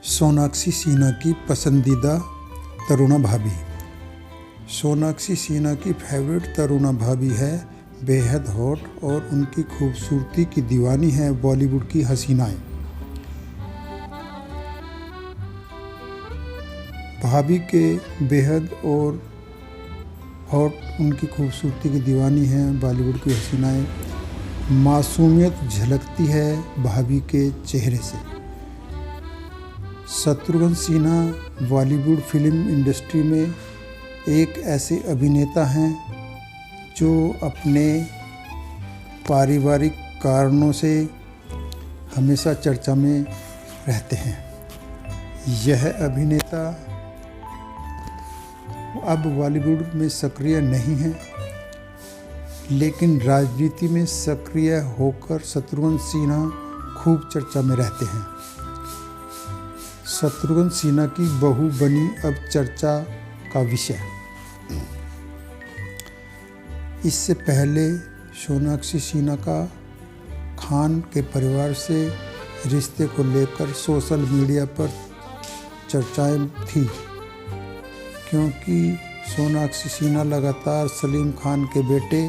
सोनाक्षी सिन्हा की पसंदीदा तरुणा भाभी। सोनाक्षी सिन्हा की फेवरेट तरुणा भाभी है, बेहद हॉट और उनकी खूबसूरती की दीवानी है बॉलीवुड की हसीनाएं। भाभी के बेहद और हॉट उनकी खूबसूरती की दीवानी है बॉलीवुड की हसीनाएं। मासूमियत झलकती है भाभी के चेहरे से। शत्रुघ्न सिन्हा बॉलीवुड फिल्म इंडस्ट्री में एक ऐसे अभिनेता हैं जो अपने पारिवारिक कारणों से हमेशा चर्चा में रहते हैं। यह अभिनेता अब बॉलीवुड में सक्रिय नहीं है, लेकिन राजनीति में सक्रिय होकर शत्रुघ्न सिन्हा खूब चर्चा में रहते हैं। शत्रुघ्न सिन्हा की बहू बनी अब चर्चा का विषय। इससे पहले सोनाक्षी सिन्हा का खान के परिवार से रिश्ते को लेकर सोशल मीडिया पर चर्चाएं थी, क्योंकि सोनाक्षी सिन्हा लगातार सलीम खान के बेटे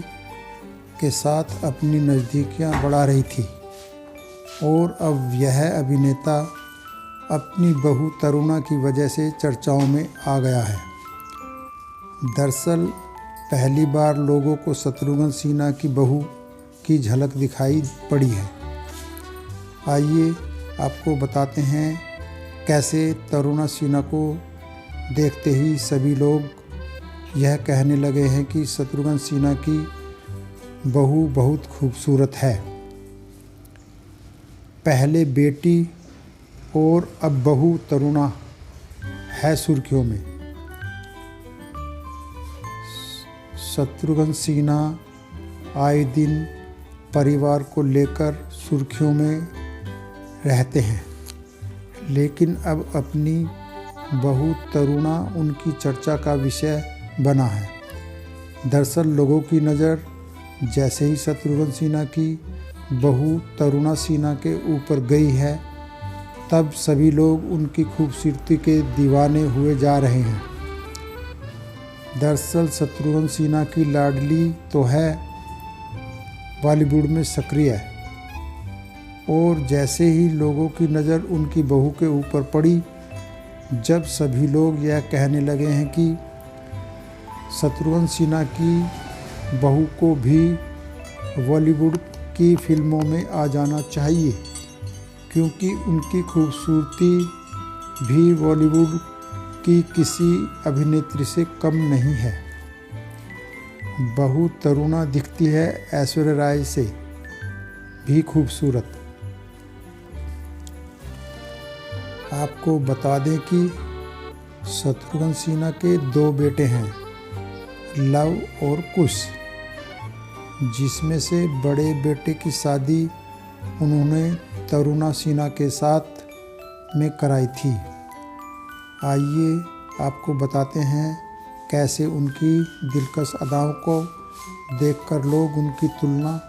के साथ अपनी नज़दीकियां बढ़ा रही थी और अब यह अभिनेता अपनी बहू तरुणा की वजह से चर्चाओं में आ गया है। दरअसल पहली बार लोगों को शत्रुघ्न सिन्हा की बहू की झलक दिखाई पड़ी है। आइए आपको बताते हैं कैसे तरुणा सिन्हा को देखते ही सभी लोग यह कहने लगे हैं कि शत्रुघ्न सिन्हा की बहू बहुत खूबसूरत है। पहले बेटी और अब बहू तरुणा है सुर्खियों में। शत्रुघ्न सिन्हा आए दिन परिवार को लेकर सुर्खियों में रहते हैं, लेकिन अब अपनी बहू तरुणा उनकी चर्चा का विषय बना है। दरअसल लोगों की नज़र जैसे ही शत्रुघ्न सिन्हा की बहू तरुणा सिन्हा के ऊपर गई है, तब सभी लोग उनकी खूबसूरती के दीवाने हुए जा रहे हैं। दरअसल शत्रुघ्न सिन्हा की लाडली तो है, बॉलीवुड में सक्रिय है, और जैसे ही लोगों की नज़र उनकी बहू के ऊपर पड़ी, जब सभी लोग यह कहने लगे हैं कि शत्रुघ्न सिन्हा की बहू को भी बॉलीवुड की फिल्मों में आ जाना चाहिए, क्योंकि उनकी खूबसूरती भी बॉलीवुड की किसी अभिनेत्री से कम नहीं है। बहू तरुणा दिखती है ऐश्वर्या राय से भी खूबसूरत। आपको बता दें कि शत्रुघ्न सिन्हा के 2 बेटे हैं, लव और कुश, जिसमें से बड़े बेटे की शादी उन्होंने तरुणा सिन्हा के साथ में कराई थी। आइए आपको बताते हैं कैसे उनकी दिलकश अदाओं को देखकर लोग उनकी तुलना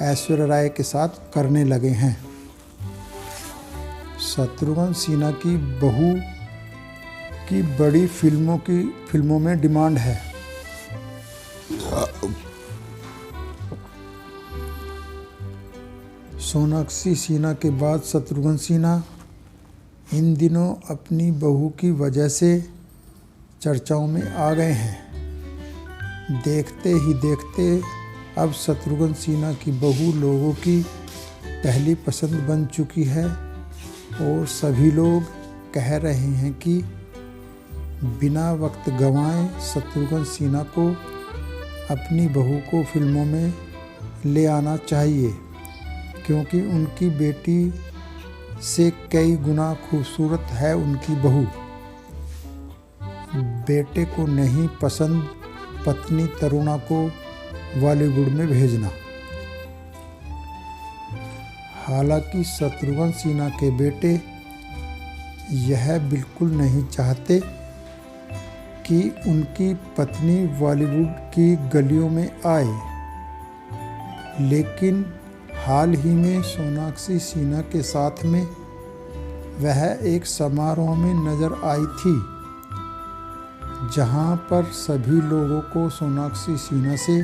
ऐश्वर्या राय के साथ करने लगे हैं। शत्रुघ्न सिन्हा की बहू की बड़ी फिल्मों में डिमांड है। सोनाक्षी सिन्हा के बाद शत्रुघ्न सिन्हा इन दिनों अपनी बहू की वजह से चर्चाओं में आ गए हैं। देखते ही देखते अब शत्रुघ्न सिन्हा की बहू लोगों की पहली पसंद बन चुकी है और सभी लोग कह रहे हैं कि बिना वक्त गंवाए शत्रुघ्न सिन्हा को अपनी बहू को फिल्मों में ले आना चाहिए, क्योंकि उनकी बेटी से कई गुना खूबसूरत है उनकी बहू। बेटे को नहीं पसंद पत्नी तरुणा को बॉलीवुड में भेजना। हालांकि शत्रुघ्न सिन्हा के बेटे यह बिल्कुल नहीं चाहते कि उनकी पत्नी बॉलीवुड की गलियों में आए, लेकिन हाल ही में सोनाक्षी सिन्हा के साथ में वह एक समारोह में नजर आई थी जहां पर सभी लोगों को सोनाक्षी सिन्हा से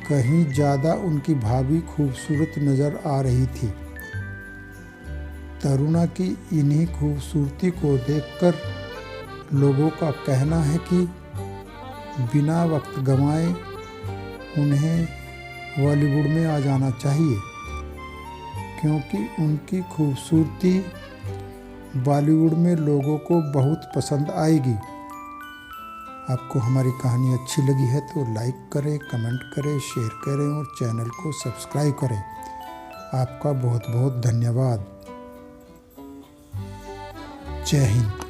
कहीं ज़्यादा उनकी भाभी खूबसूरत नजर आ रही थी। तरुणा की इन्हीं खूबसूरती को देखकर लोगों का कहना है कि बिना वक्त गंवाए उन्हें बॉलीवुड में आ जाना चाहिए, क्योंकि उनकी खूबसूरती बॉलीवुड में लोगों को बहुत पसंद आएगी। आपको हमारी कहानी अच्छी लगी है तो लाइक करें, कमेंट करें, शेयर करें और चैनल को सब्सक्राइब करें। आपका बहुत बहुत धन्यवाद। जय हिंद।